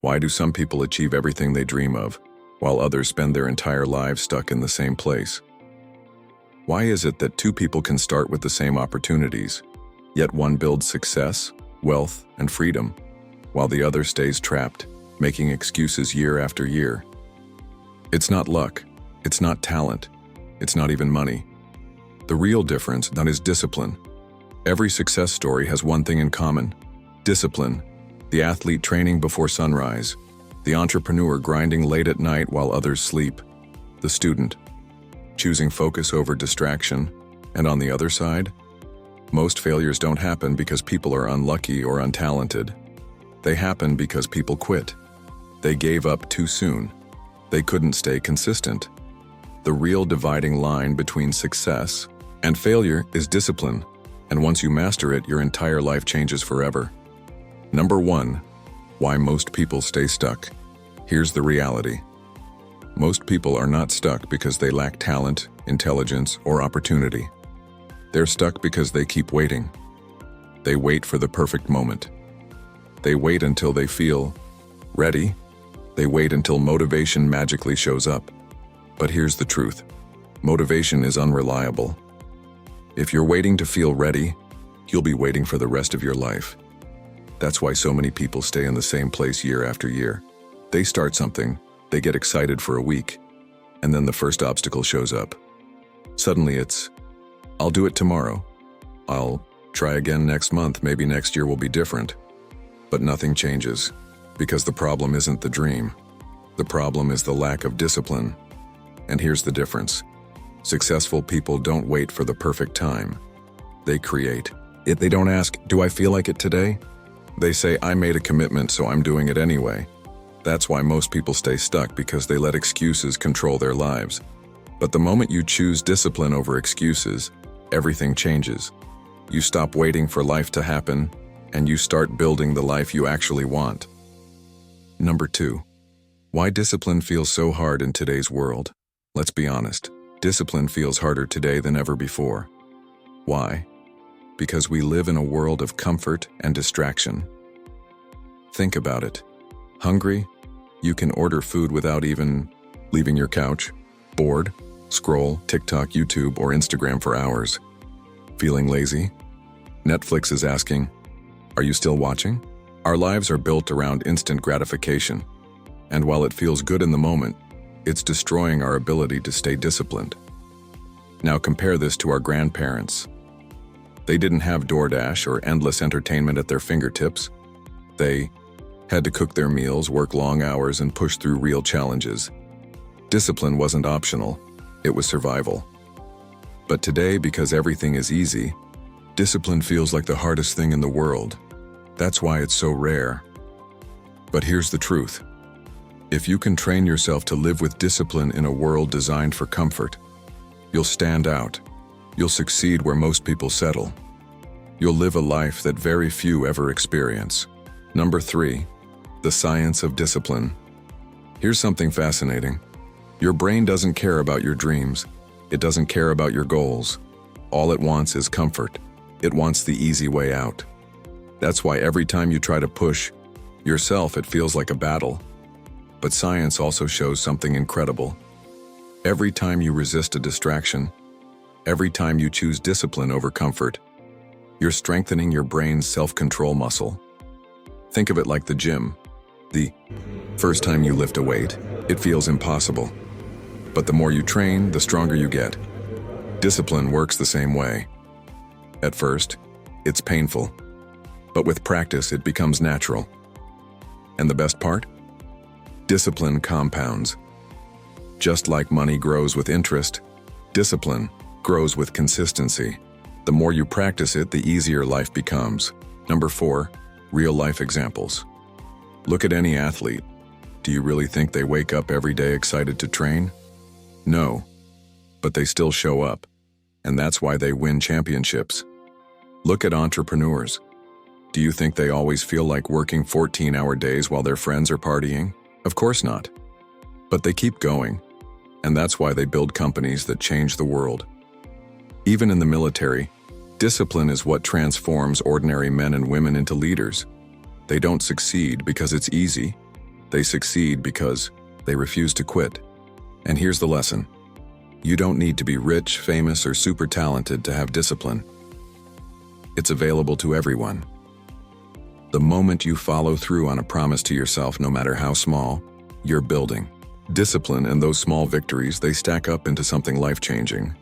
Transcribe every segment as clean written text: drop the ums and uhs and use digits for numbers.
Why do some people achieve everything they dream of, while others spend their entire lives stuck in the same place? Why is it that two people can start with the same opportunities, yet one builds success, wealth, and freedom, while the other stays trapped, making excuses year after year? It's not luck, it's not talent, it's not even money. The real difference is discipline. Every success story has one thing in common: discipline. The athlete training before sunrise, the entrepreneur grinding late at night while others sleep, the student choosing focus over distraction, and on the other side, most failures don't happen because people are unlucky or untalented. They happen because people quit. They gave up too soon. They couldn't stay consistent. The real dividing line between success and failure is discipline, and once you master it, your entire life changes forever. Number 1, why most people stay stuck. Here's the reality. Most people are not stuck because they lack talent, intelligence, or opportunity. They're stuck because they keep waiting. They wait for the perfect moment. They wait until they feel ready. They wait until motivation magically shows up. But here's the truth. Motivation is unreliable. If you're waiting to feel ready, you'll be waiting for the rest of your life. That's why so many people stay in the same place year after year. They start something, they get excited for a week, and then the first obstacle shows up. Suddenly it's, I'll do it tomorrow. I'll try again next month, maybe next year will be different. But nothing changes, because the problem isn't the dream. The problem is the lack of discipline. And here's the difference. Successful people don't wait for the perfect time. They create it. They don't ask, do I feel like it today? They say, I made a commitment, so I'm doing it anyway. That's why most people stay stuck, because they let excuses control their lives. But the moment you choose discipline over excuses, everything changes. You stop waiting for life to happen, and you start building the life you actually want. Number 2, why discipline feels so hard in today's world. Let's be honest, discipline feels harder today than ever before. Why? Because we live in a world of comfort and distraction. Think about it. Hungry? You can order food without even leaving your couch. Bored? Scroll TikTok, YouTube, or Instagram for hours. Feeling lazy? Netflix is asking, are you still watching? Our lives are built around instant gratification. And while it feels good in the moment, it's destroying our ability to stay disciplined. Now compare this to our grandparents. They didn't have DoorDash or endless entertainment at their fingertips. They had to cook their meals, work long hours, and push through real challenges. Discipline wasn't optional, it was survival. But today, because everything is easy, discipline feels like the hardest thing in the world. That's why it's so rare. But here's the truth. If you can train yourself to live with discipline in a world designed for comfort, you'll stand out. You'll succeed where most people settle. You'll live a life that very few ever experience. Number 3, the science of discipline. Here's something fascinating. Your brain doesn't care about your dreams. It doesn't care about your goals. All it wants is comfort. It wants the easy way out. That's why every time you try to push yourself, it feels like a battle. But science also shows something incredible. Every time you resist a distraction, every time you choose discipline over comfort, you're strengthening your brain's self-control muscle. Think of it like the gym. The first time you lift a weight, it feels impossible. But the more you train, the stronger you get. Discipline works the same way. At first, it's painful. But with practice, it becomes natural. And the best part? Discipline compounds. Just like money grows with interest, discipline grows with consistency. The more you practice it, the easier life becomes. Number 4, real-life examples. Look at any athlete. Do you really think they wake up every day excited to train? No, but they still show up, and that's why they win championships. Look at entrepreneurs. Do you think they always feel like working 14-hour days while their friends are partying? Of course not. But they keep going, and that's why they build companies that change the world. Even in the military, discipline is what transforms ordinary men and women into leaders. They don't succeed because it's easy. They succeed because they refuse to quit. And here's the lesson. You don't need to be rich, famous, or super talented to have discipline. It's available to everyone. The moment you follow through on a promise to yourself, no matter how small, you're building. Discipline and those small victories, they stack up into something life-changing.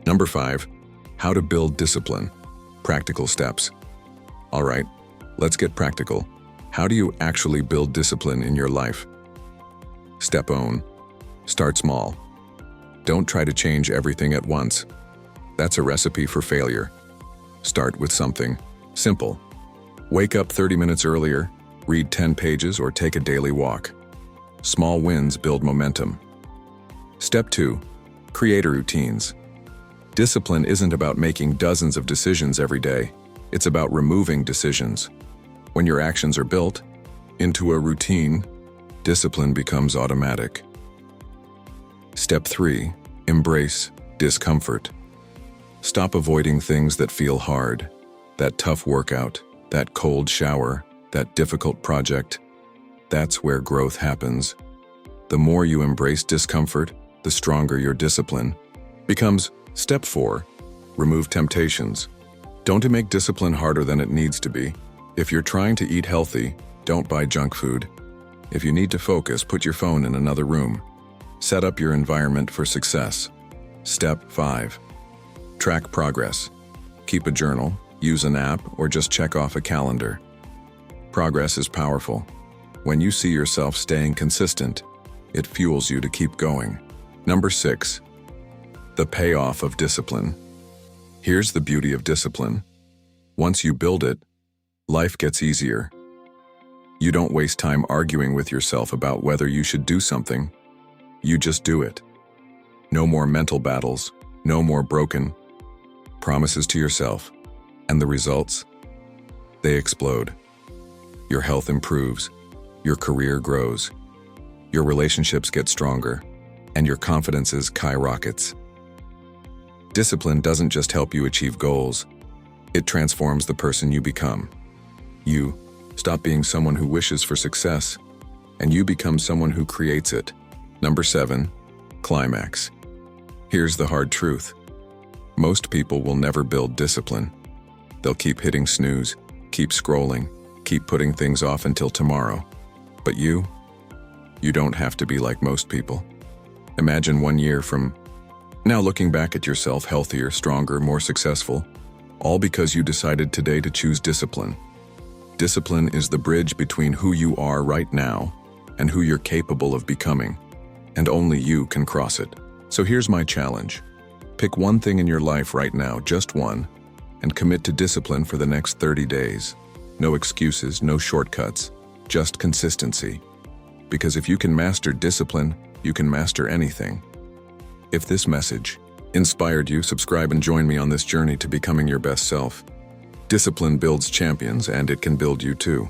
Number 5, how to build discipline. Practical steps. All right, let's get practical. How do you actually build discipline in your life? Step 1. Start small. Don't try to change everything at once. That's a recipe for failure. Start with something simple. Wake up 30 minutes earlier, read 10 pages, or take a daily walk. Small wins build momentum. Step 2. Create routines. Discipline isn't about making dozens of decisions every day. It's about removing decisions. When your actions are built into a routine, discipline becomes automatic. Step 3. Embrace discomfort. Stop avoiding things that feel hard. That tough workout, that cold shower, that difficult project. That's where growth happens. The more you embrace discomfort, the stronger your discipline becomes. Step 4. Remove temptations. Don't make discipline harder than it needs to be. If you're trying to eat healthy, don't buy junk food. If you need to focus, put your phone in another room. Set up your environment for success. Step 5. Track progress. Keep a journal, use an app, or just check off a calendar. Progress is powerful. When you see yourself staying consistent, it fuels you to keep going. Number 6. The payoff of discipline. Here's the beauty of discipline. Once you build it, life gets easier. You don't waste time arguing with yourself about whether you should do something. You just do it. No more mental battles, no more broken promises to yourself. And the results? They explode. Your health improves, your career grows, your relationships get stronger, and your confidence skyrockets. Discipline doesn't just help you achieve goals, it transforms the person you become. You stop being someone who wishes for success, and you become someone who creates it. Number 7. Climax. Here's the hard truth. Most people will never build discipline. They'll keep hitting snooze, keep scrolling, keep putting things off until tomorrow. But you don't have to be like most people. Imagine 1 year from now looking back at yourself healthier, stronger, more successful, all because you decided today to choose discipline. Discipline is the bridge between who you are right now and who you're capable of becoming, and only you can cross it. So here's my challenge. Pick one thing in your life right now, just one, and commit to discipline for the next 30 days. No excuses, no shortcuts, just consistency. Because if you can master discipline, you can master anything. If this message inspired you, subscribe and join me on this journey to becoming your best self. Discipline builds champions, and it can build you too.